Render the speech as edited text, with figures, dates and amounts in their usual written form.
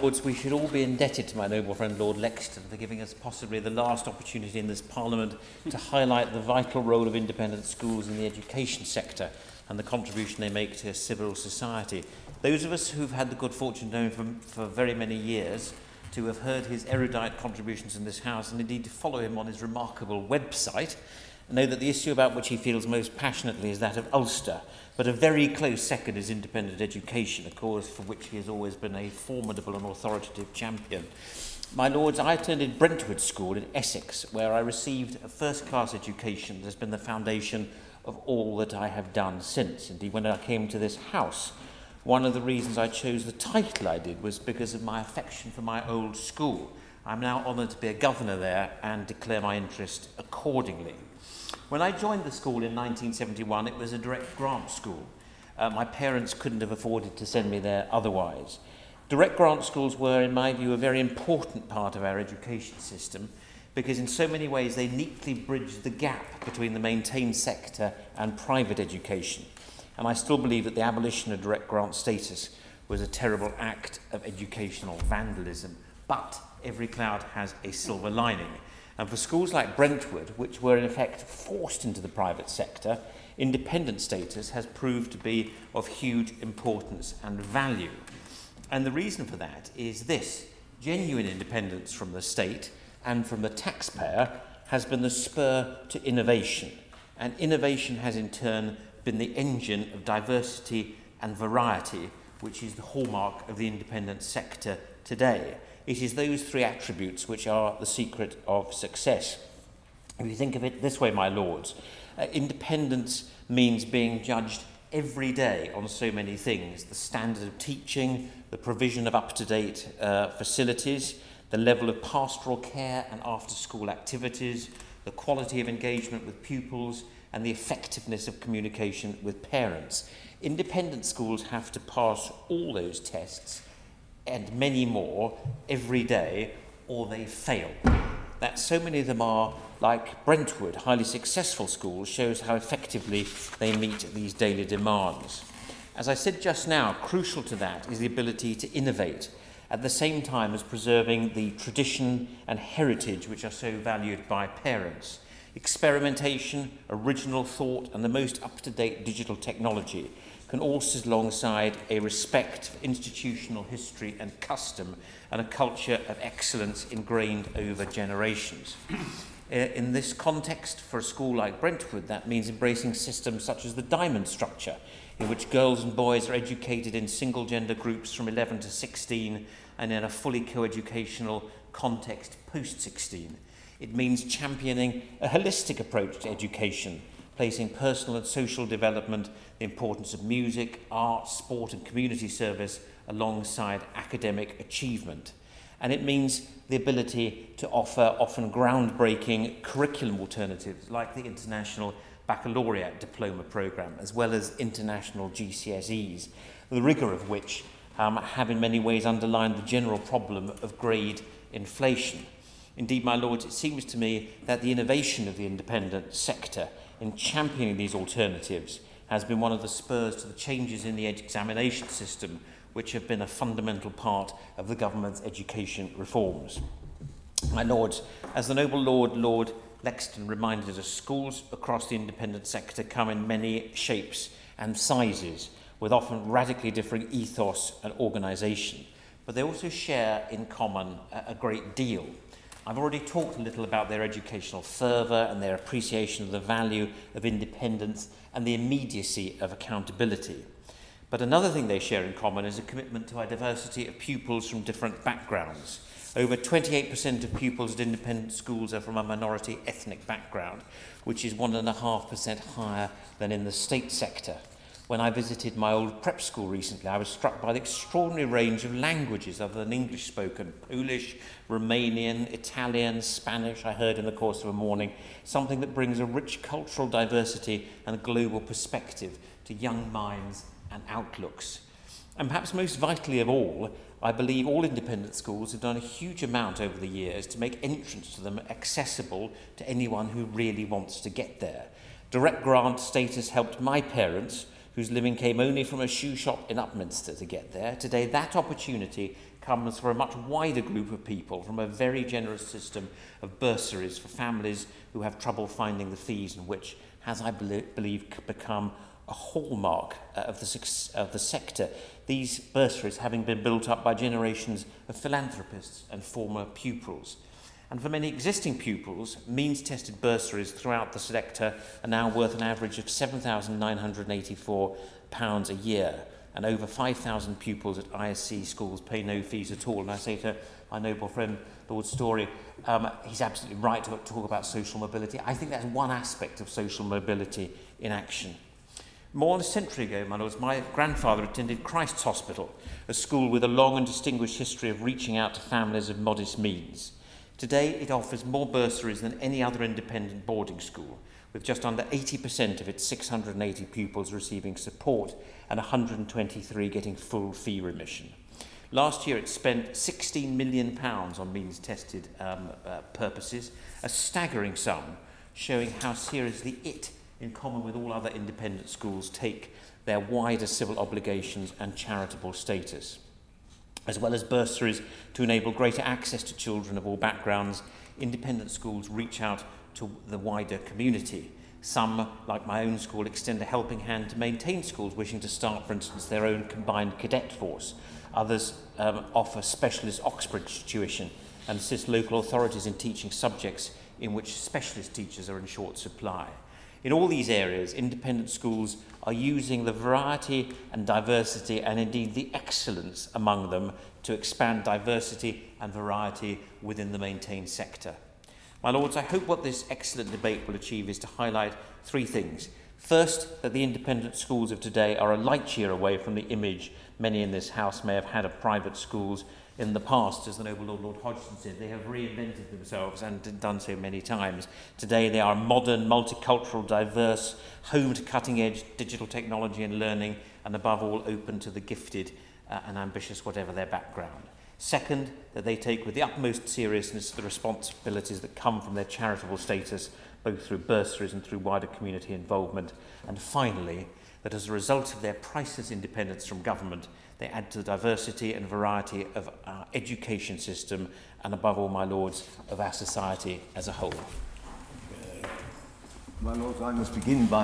Lords, we should all be indebted to my noble friend Lord Lexton for giving us possibly the last opportunity in this Parliament to highlight the vital role of independent schools in the education sector and the contribution they make to civil society. Those of us who've had the good fortune to know him for very many years, to have heard his erudite contributions in this House and indeed to follow him on his remarkable website, know that the issue about which he feels most passionately is that of Ulster, but a very close second is independent education, a cause for which he has always been a formidable and authoritative champion. My Lords, I attended Brentwood School in Essex, where I received a first-class education that has been the foundation of all that I have done since. Indeed, when I came to this House, one of the reasons I chose the title I did was because of my affection for my old school. I'm now honoured to be a governor there and declare my interest accordingly. When I joined the school in 1971, it was a direct grant school. My parents couldn't have afforded to send me there otherwise. Direct grant schools were, in my view, a very important part of our education system because in so many ways they neatly bridged the gap between the maintained sector and private education. And I still believe that the abolition of direct grant status was a terrible act of educational vandalism. But every cloud has a silver lining. And for schools like Brentwood, which were in effect forced into the private sector, independent status has proved to be of huge importance and value. And the reason for that is this: genuine independence from the state and from the taxpayer has been the spur to innovation. And innovation has in turn been the engine of diversity and variety, which is the hallmark of the independent sector today. It is those three attributes which are the secret of success. If you think of it this way, my Lords, independence means being judged every day on so many things: the standard of teaching, the provision of up-to-date facilities, the level of pastoral care and after-school activities, the quality of engagement with pupils, and the effectiveness of communication with parents. Independent schools have to pass all those tests and many more every day, or they fail. That so many of them are, like Brentwood, highly successful schools, shows how effectively they meet these daily demands. As I said just now, crucial to that is the ability to innovate, at the same time as preserving the tradition and heritage which are so valued by parents. Experimentation, original thought, and the most up-to-date digital technology can all sit alongside a respect for institutional history and custom and a culture of excellence ingrained over generations. In this context, for a school like Brentwood, that means embracing systems such as the diamond structure, in which girls and boys are educated in single-gender groups from 11 to 16 and in a fully co-educational context post-16. It means championing a holistic approach to education, placing personal and social development, the importance of music, art, sport and community service alongside academic achievement. And it means the ability to offer often groundbreaking curriculum alternatives like the International Baccalaureate Diploma Programme, as well as international GCSEs, the rigour of which have in many ways underlined the general problem of grade inflation. Indeed, my Lords, it seems to me that the innovation of the independent sector in championing these alternatives has been one of the spurs to the changes in the examination system, which have been a fundamental part of the government's education reforms. My Lords, as the noble Lord Lexton reminded us, schools across the independent sector come in many shapes and sizes, with often radically differing ethos and organisation, but they also share in common a great deal. I've already talked a little about their educational fervour and their appreciation of the value of independence and the immediacy of accountability. But another thing they share in common is a commitment to a diversity of pupils from different backgrounds. Over 28% of pupils at independent schools are from a minority ethnic background, which is 1.5% higher than in the state sector. When I visited my old prep school recently, I was struck by the extraordinary range of languages other than English spoken: Polish, Romanian, Italian, Spanish, I heard in the course of a morning, something that brings a rich cultural diversity and a global perspective to young minds and outlooks. And perhaps most vitally of all, I believe all independent schools have done a huge amount over the years to make entrance to them accessible to anyone who really wants to get there. Direct grant status helped my parents, whose living came only from a shoe shop in Upminster to get there. Today, that opportunity comes for a much wider group of people from a very generous system of bursaries for families who have trouble finding the fees, and which has, I believe, become a hallmark of the sector. These bursaries having been built up by generations of philanthropists and former pupils. And for many existing pupils, means-tested bursaries throughout the sector are now worth an average of £7,984 a year, and over 5,000 pupils at ISC schools pay no fees at all. And I say to my noble friend, Lord Story, he's absolutely right to talk about social mobility. I think that's one aspect of social mobility in action. More than a century ago, my lords, my grandfather attended Christ's Hospital, a school with a long and distinguished history of reaching out to families of modest means. Today, it offers more bursaries than any other independent boarding school, with just under 80% of its 680 pupils receiving support and 123 getting full fee remission. Last year, it spent £16 million on means-tested purposes, a staggering sum, showing how seriously it, in common with all other independent schools, take their wider civil obligations and charitable status. As well as bursaries to enable greater access to children of all backgrounds, independent schools reach out to the wider community. Some, like my own school, extend a helping hand to maintain schools wishing to start, for instance, their own combined cadet force. Others offer specialist Oxbridge tuition and assist local authorities in teaching subjects in which specialist teachers are in short supply. In all these areas, independent schools are using the variety and diversity, and indeed the excellence among them, to expand diversity and variety within the maintained sector. My lords, I hope what this excellent debate will achieve is to highlight three things. First, that the independent schools of today are a light year away from the image many in this House may have had of private schools in the past. As the noble Lord Hodgson said, they have reinvented themselves and done so many times. Today they are modern, multicultural, diverse, home to cutting-edge digital technology and learning, and above all open to the gifted and ambitious, whatever their background. Second, that they take with the utmost seriousness the responsibilities that come from their charitable status, both through bursaries and through wider community involvement. And finally, that as a result of their priceless independence from government, they add to the diversity and variety of our education system, and above all, my lords, of our society as a whole. My lords, I must begin by